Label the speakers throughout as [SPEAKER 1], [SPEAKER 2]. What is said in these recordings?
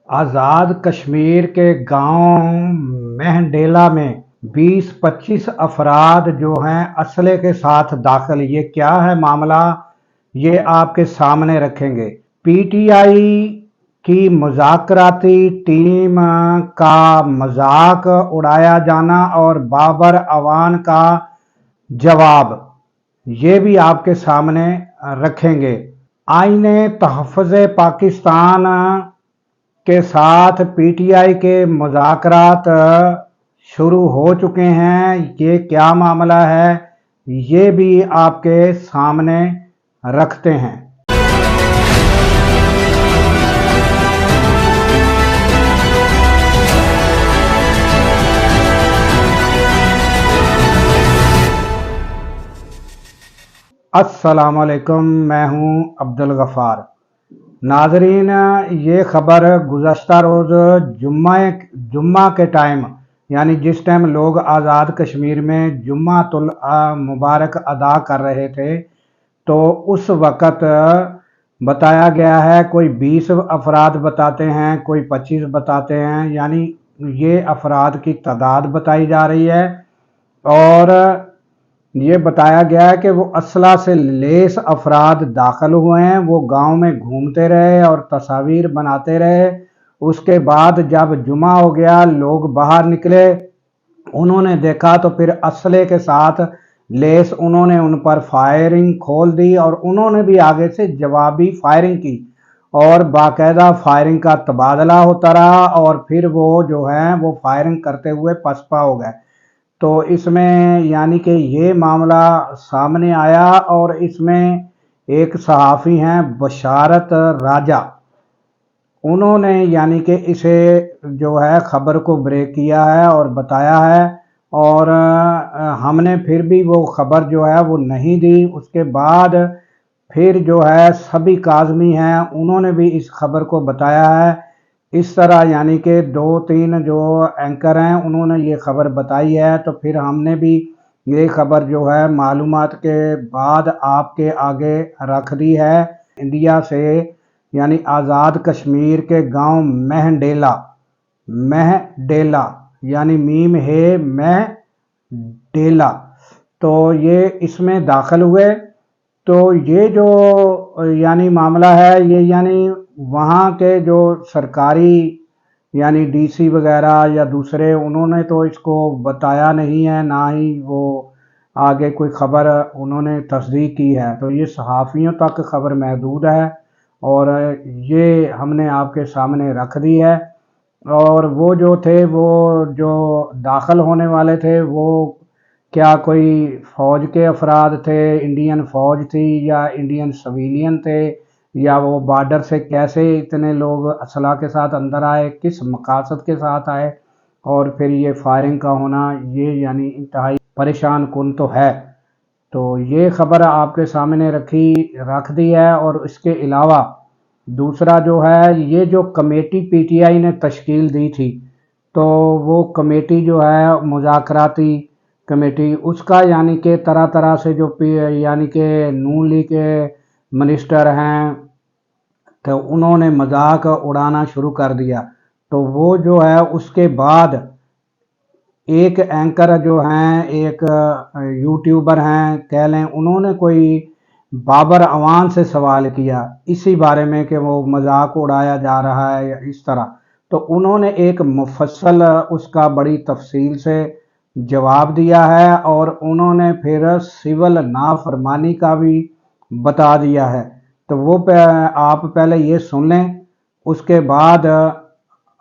[SPEAKER 1] आज़ाद कश्मीर के गांव मेहंडेला में 20-25 अफराद जो हैं असले के साथ दाखिल। ये क्या है मामला, ये आपके सामने रखेंगे। पीटीआई की मुज़ाकराती टीम का मजाक उड़ाया जाना और बाबर अवान का जवाब, ये भी आपके सामने रखेंगे। आईने तहफ़्फ़ुज़ पाकिस्तान के साथ पीटीआई के मुज़ाकरात शुरू हो चुके हैं। ये क्या मामला है, ये भी आपके सामने रखते हैं। अस्सलाम वालेकुम, मैं हूं अब्दुल गफ़ार। नाजरीन, ये ख़बर गुज़श्ता रोज़ जुम्मा के टाइम, यानी जिस टाइम लोग आज़ाद कश्मीर में जुम्मातुल मुबारक अदा कर रहे थे, तो उस वक़्त बताया गया है। कोई 20 अफराद बताते हैं, कोई 25 बताते हैं, यानी ये अफराद की तादाद बताई जा रही है। और ये बताया गया है कि वो असला से लेस अफराद दाखिल हुए हैं। वो गांव में घूमते रहे और तस्वीर बनाते रहे। उसके बाद जब जुमा हो गया, लोग बाहर निकले, उन्होंने देखा तो फिर असले के साथ लेस उन्होंने उन पर फायरिंग खोल दी और उन्होंने भी आगे से जवाबी फायरिंग की और बाकायदा फायरिंग का तबादला होता रहा और फिर वो जो है वो फायरिंग करते हुए पसपा हो गए। तो इसमें यानी कि ये मामला सामने आया और इसमें एक सहाफ़ी हैं बशारत राजा, उन्होंने यानी कि इसे जो है ख़बर को ब्रेक किया है और बताया है। और हमने फिर भी वो ख़बर जो है वो नहीं दी। उसके बाद फिर जो है सभी काज़मी हैं, उन्होंने भी इस ख़बर को बताया है। इस तरह यानी कि 2-3 जो एंकर हैं उन्होंने ये ख़बर बताई है। तो फिर हमने भी ये ख़बर जो है मालूमात के बाद आपके आगे रख दी है। इंडिया से यानी आज़ाद कश्मीर के गांव मेहंडेला यानी मीम है मेहंडेला, तो ये इसमें दाखिल हुए। तो ये जो यानी मामला है, ये यानी वहाँ के जो सरकारी यानी डीसी वगैरह या दूसरे, उन्होंने तो इसको बताया नहीं है, ना ही वो आगे कोई ख़बर उन्होंने तस्दीक की है। तो ये सहाफ़ियों तक ख़बर महदूद है और ये हमने आपके सामने रख दी है। और वो जो थे, वो जो दाखिल होने वाले थे, वो क्या कोई फ़ौज के अफराद थे, इंडियन फ़ौज थी या इंडियन सिविलियन थे, या वो बॉर्डर से कैसे इतने लोग असला के साथ अंदर आए, किस मकासद के साथ आए, और फिर ये फायरिंग का होना, ये यानी इंतहाई परेशान कुन तो है। तो ये ख़बर आपके सामने रख दी है। और इसके अलावा दूसरा जो है, ये जो कमेटी पीटीआई ने तश्कील दी थी, तो वो कमेटी जो है मुज़ाकराती कमेटी, उसका यानी कि तरह तरह से जो यानी कि नून लीग के मिनिस्टर हैं, तो उन्होंने मजाक उड़ाना शुरू कर दिया। तो वो जो है उसके बाद एक एंकर जो हैं, एक यूट्यूबर हैं कह लें, उन्होंने कोई बाबर अवान से सवाल किया इसी बारे में कि वो मजाक उड़ाया जा रहा है या इस तरह। तो उन्होंने एक मुफस्सल उसका बड़ी तफसील से जवाब दिया है और उन्होंने फिर सिविल नाफरमानी का भी बता दिया है। तो वो आप पहले ये सुन लें, उसके बाद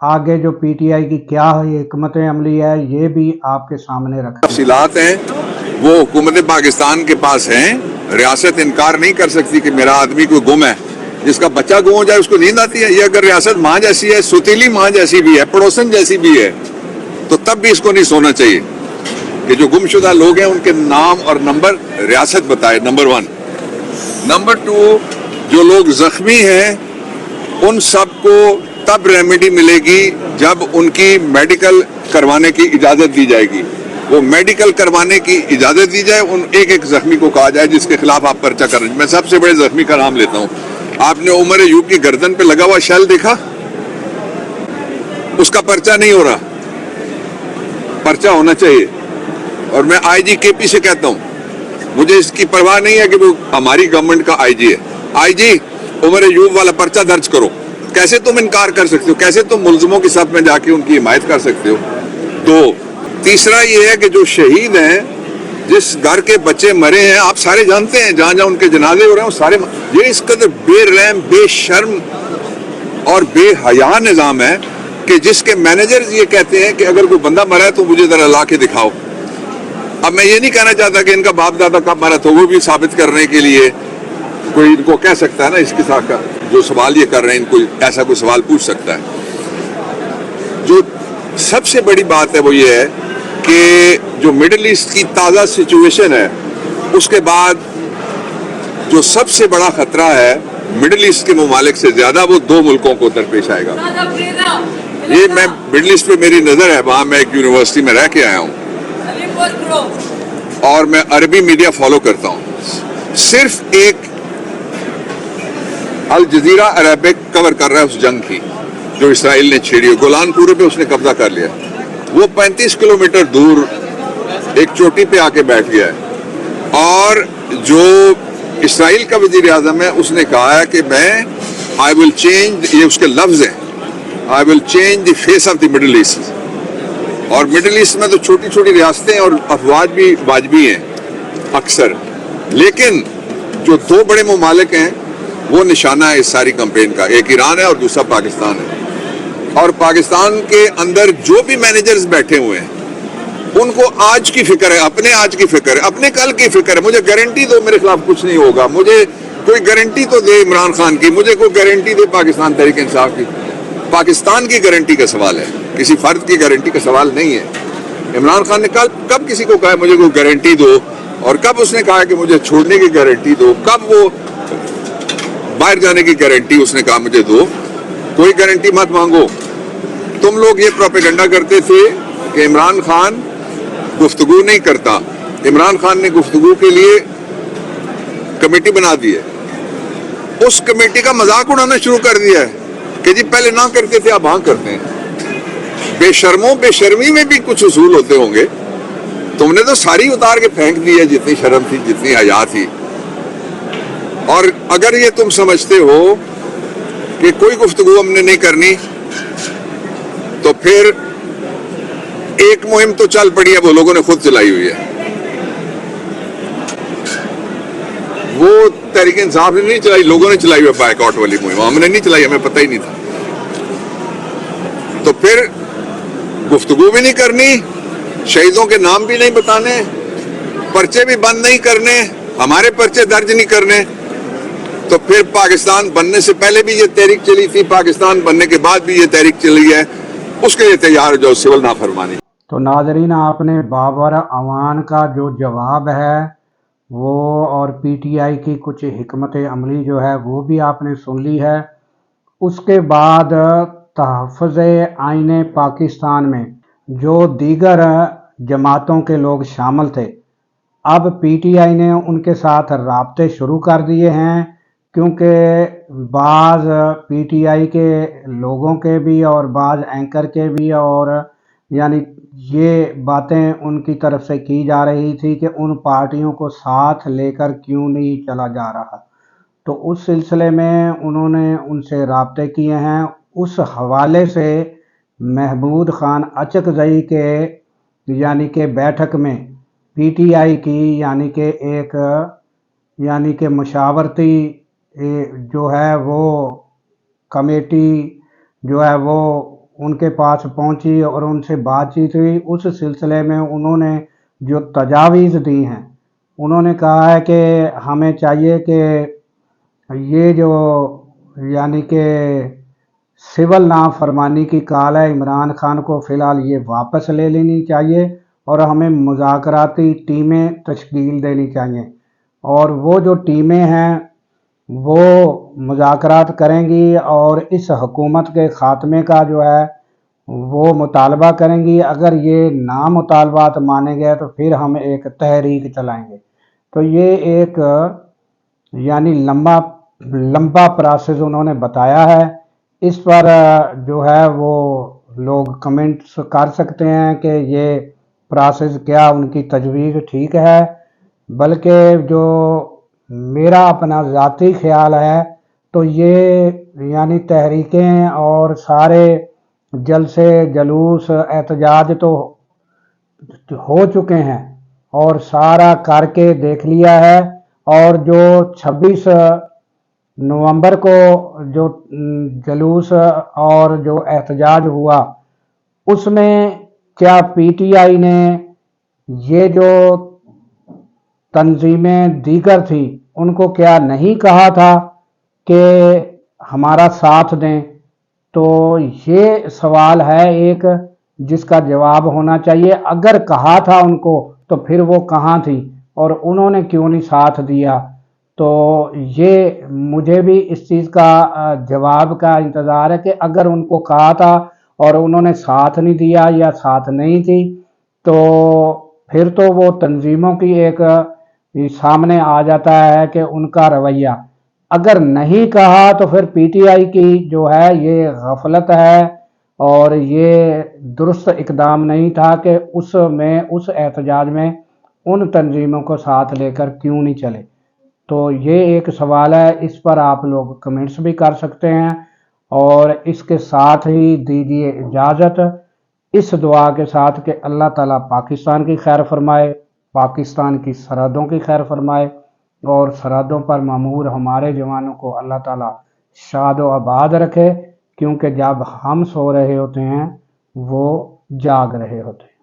[SPEAKER 1] आगे जो पीटीआई की क्या हिकमत अमली है ये भी आपके सामने रखा।
[SPEAKER 2] तफसीलात हैं वो हुकूमत पाकिस्तान के पास हैं। रियासत इनकार नहीं कर सकती कि मेरा आदमी कोई गुम है। जिसका बच्चा गुम हो जाए उसको नींद आती है। ये अगर रियासत माँ जैसी है, सुतीली माँ जैसी भी है, पड़ोसन जैसी भी है, तो तब भी इसको नहीं सोना चाहिए कि जो गुमशुदा लोग हैं उनके नाम और नंबर रियासत बताए, नंबर 1। नंबर 2, जो लोग जख्मी हैं उन सबको तब रेमेडी मिलेगी जब उनकी मेडिकल करवाने की इजाज़त दी जाएगी। वो मेडिकल करवाने की इजाज़त दी जाए, उन एक एक जख्मी को कहा जाए जिसके खिलाफ आप पर्चा कर रहे हैं। मैं सबसे बड़े जख्मी का नाम लेता हूँ। आपने उमर अयूब की गर्दन पे लगा हुआ शेल देखा? उसका पर्चा नहीं हो रहा, पर्चा होना चाहिए। और मैं आईजी केपी से कहता हूं, मुझे इसकी परवाह नहीं है कि वो हमारी गवर्नमेंट का आईजी है। आईजी उमर अयूब वाला पर्चा दर्ज करो। कैसे तुम इनकार कर सकते हो? कैसे तुम मुल्जिमों के साथ में जाके उनकी हिमायत कर सकते हो? दो, तीसरा ये है कि जो शहीद हैं, जिस घर के बच्चे मरे हैं, आप सारे जानते हैं, जहां जहां उनके जनाजे हो रहे हैं वो सारे, ये इस कदर बेरहम, बेशर्म और बेहया निजाम है कि जिसके मैनेजर्स ये कहते हैं कि अगर कोई बंदा मरा है तो मुझे जरा ला के दिखाओ। अब मैं ये नहीं कहना चाहता कि इनका बाप दादा कब मरा था, वो भी साबित करने के लिए कोई इनको कह सकता है ना, इसके साथ का जो सवाल ये कर रहे हैं, इनको ऐसा कोई सवाल पूछ सकता है। जो सबसे बड़ी बात है वो ये है कि जो मिडिल ईस्ट की ताज़ा सिचुएशन है, उसके बाद जो सबसे बड़ा खतरा है मिडिल ईस्ट के ममालिक से ज्यादा वो दो मुल्कों को दरपेश आएगा। ये मैं मिडिल ईस्ट पे मेरी नजर है, वहां मैं एक यूनिवर्सिटी में रह के आया हूँ और मैं अरबी मीडिया फॉलो करता हूँ। सिर्फ एक अल जजीरा अरबिक कवर कर रहा है उस जंग की जो इसराइल ने छेड़ी है। गोलान पूरे पे उसने कब्जा कर लिया। वो 35 किलोमीटर दूर एक चोटी पे आके बैठ गया है और जो इसराइल का वजीर आजम है उसने कहा है कि मैं आई विल चेंज, ये उसके लफ्ज हैं, I will change the face of the middle east. और मिडिल ईस्ट में तो छोटी छोटी रियासतें और अफवाज भी वाजबी हैं अक्सर, लेकिन जो दो बड़े ममालिक हैं वो निशाना है इस सारी कैंपेन का, एक ईरान है और दूसरा पाकिस्तान है। और पाकिस्तान के अंदर जो भी मैनेजर्स बैठे हुए हैं उनको आज की फिक्र है, अपने आज की फिक्र है, अपने कल की फिक्र है। मुझे गारंटी दो मेरे खिलाफ कुछ नहीं होगा, मुझे कोई गारंटी तो दे इमरान खान की, मुझे कोई गारंटी दे पाकिस्तान तहरीक इंसाफ की। पाकिस्तान की गारंटी का सवाल है, किसी फर्द की गारंटी का सवाल नहीं है। इमरान खान ने कब किसी को कहा मुझे कोई गारंटी दो, और कब उसने कहा कि मुझे छोड़ने की गारंटी दो, कब वो बाहर जाने की गारंटी उसने कहा मुझे दो। कोई गारंटी मत मांगो। तुम लोग ये प्रोपेगेंडा करते थे कि इमरान खान गुफ्तगू नहीं करता, इमरान खान ने गुफ्तगू के लिए कमेटी बना दी है, उस कमेटी का मजाक उड़ाना शुरू कर दिया है कि जी पहले ना करते थे अब हाँ करते हैं। बेशर्मों, बेशर्मी में भी कुछ उसूल होते होंगे। तुमने तो सारी उतार के फेंक दी है, जितनी शर्म थी, जितनी हया थी। और अगर ये तुम समझते हो कि कोई गुफ्तगू हमने नहीं करनी, तो फिर एक मुहिम तो चल पड़ी है, वो लोगों ने खुद चलाई हुई है। वो तहरीक इंसाफ ने नहीं चलाई, लोगों ने चलाई हुई है बायकॉट वाली मुहिम, हमने नहीं चलाई, हमें पता ही नहीं था। तो फिर गुफ्तगू भी नहीं करनी, शहीदों के नाम भी नहीं बताने, पर्चे भी बंद नहीं करने, हमारे पर्चे दर्ज नहीं करने। तो फिर पाकिस्तान बनने से पहले भी ये तहरीक चली थी, पाकिस्तान बनने के बाद भी ये तहरीक चली है, उसके लिए तैयार हो जाओ सिविल नाफरमानी।
[SPEAKER 1] तो नाजरीन, आपने बाबर अवान का जो जवाब है वो और पीटीआई की कुछ हिकमत अमली जो है वो भी आपने सुन ली है। उसके बाद तहफ़्फ़ुज़ आइन पाकिस्तान में जो दीगर जमातों के लोग शामिल थे, अब पीटीआई ने उनके साथ राब्ते शुरू कर दिए हैं, क्योंकि बाज़ पीटीआई के लोगों के भी और बाज़ एंकर के भी, और यानी ये बातें उनकी तरफ से की जा रही थी कि उन पार्टियों को साथ लेकर क्यों नहीं चला जा रहा। तो उस सिलसिले में उन्होंने उनसे राब्ते किए हैं। उस हवाले से महमूद खान अचकज़ई के यानी कि बैठक में पीटीआई की यानी कि मशावरती जो है वो कमेटी जो है वो उनके पास पहुंची और उनसे बातचीत हुई। उस सिलसिले में उन्होंने जो तजावीज़ दी हैं, उन्होंने कहा है कि हमें चाहिए कि ये जो यानी कि सिविल नाफरमानी की काल है, इमरान खान को फ़िलहाल ये वापस ले लेनी चाहिए और हमें मुज़ाकराती टीमें तश्कील देनी चाहिए। और वो जो टीमें हैं वो मुज़ाकरात करेंगी और इस हुकूमत के ख़ात्मे का जो है वो मुतालबा करेंगी। अगर ये ना मुतालबात माने गए तो फिर हम एक तहरीक चलाएंगे। तो ये एक यानी लंबा प्रोसेस उन्होंने बताया है। इस पर जो है वो لوگ کمنٹس کر سکتے ہیں کہ یہ پروسیس کیا ان کی تجویز ٹھیک ہے، بلکہ جو میرا اپنا ذاتی خیال ہے تو یہ یعنی تحریکیں اور سارے جلسے جلوس احتجاج تو ہو چکے ہیں اور سارا کر کے دیکھ لیا ہے، اور جو 26 نومبر کو جو جلوس اور جو احتجاج ہوا اس میں کیا پی ٹی آئی نے یہ جو تنظیمیں دیگر تھی ان کو کیا نہیں کہا تھا کہ ہمارا ساتھ دیں؟ تو یہ سوال ہے ایک جس کا جواب ہونا چاہیے۔ اگر کہا تھا ان کو تو پھر وہ کہاں تھی اور انہوں نے کیوں نہیں ساتھ دیا؟ تو یہ مجھے بھی اس چیز کا جواب کا انتظار ہے کہ اگر ان کو کہا تھا اور انہوں نے ساتھ نہیں دیا یا ساتھ نہیں تھی تو پھر تو وہ تنظیموں کی ایک سامنے آ جاتا ہے کہ ان کا رویہ۔ اگر نہیں کہا تو پھر پی ٹی آئی کی جو ہے یہ غفلت ہے اور یہ درست اقدام نہیں تھا کہ اس احتجاج میں ان تنظیموں کو ساتھ لے کر کیوں نہیں چلے۔ تو یہ ایک سوال ہے، اس پر آپ لوگ کمنٹس بھی کر سکتے ہیں، اور اس کے ساتھ ہی دیجیے اجازت اس دعا کے ساتھ کہ اللہ تعالیٰ پاکستان کی خیر فرمائے، پاکستان کی سرحدوں کی خیر فرمائے، اور سرحدوں پر مامور ہمارے جوانوں کو اللہ تعالیٰ شاد و آباد رکھے، کیونکہ جب ہم سو رہے ہوتے ہیں وہ جاگ رہے ہوتے ہیں۔